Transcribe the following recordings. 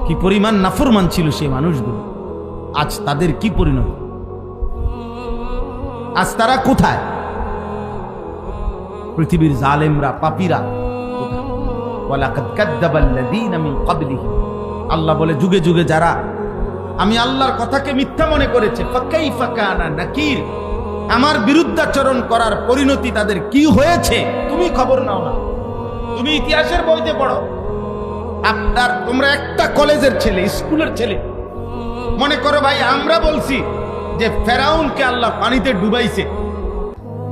কি পরিমাণ নাফরমান ছিল সেই মানুষগুলো, আজ তাদের কি পরিণতি, আজ তারা কোথায়? পৃথিবীর জালেমরা, পাপীরা কোথায়? ওয়ালাকাদ কাযযাবাল্লাযীনা মিন ক্বাবলিহিম, আল্লাহ বলে যুগে যুগে যারা আমি আল্লাহর কথাকে মিথ্যা মনে করেছে, ফাকাইফা কানা নাকির, আমার বিরুদ্ধাচরণ করার পরিণতি তাদের কি হয়েছে তুমি খবর নাও না। তুমি ইতিহাসের বইতে পড়ো। তোমরা একটা কলেজের ছেলে, স্কুলের ছেলে, মনে করো ভাই আমরা বলছি যে ফেরাউনকে আল্লাহ পানিতে ডুবাইছে,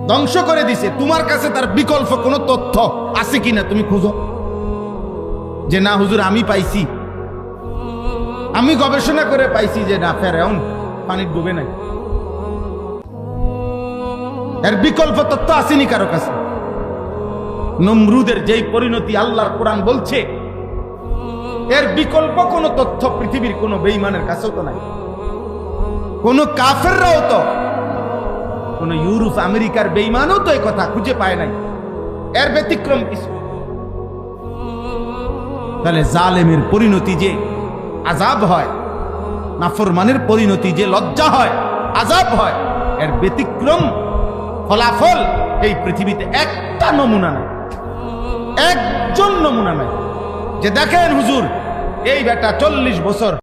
ধ্বংস করে দিছে, তোমার কাছে তার বিকল্প কোনো তথ্য আছে কিনা তুমি খুঁজো, যে না হুজুর আমি পাইছি, আমি গবেষণা করে পাইছি যে না ফেরাউন পানি ডুবে নাই। এর বিকল্প তথ্য আসেনি কারো কাছে। নমরুদের যেই পরিণতি আল্লাহর কোরআন বলছে, এর বিকল্প কোনো তথ্য পৃথিবীর কোনো বেঈমানের কাছেও তো নাই। কোন কাফেররাও তো, কোন ইউরোপ আমেরিকার বেঈমানও তো এই কথা খুঁজে পায় নাই, এর ব্যতিক্রম কিছু। তাহলে জালেমের পরিণতি যে আযাব হয়, নাফরমানের পরিণতি যে লজ্জা হয়, আযাব হয়, এর ব্যতিক্রম ফলাফল এই পৃথিবীতে একটা নমুনা নাই, একজন নমুনা নাই যে দেখেন হুজুর এই বেটা 40 বছর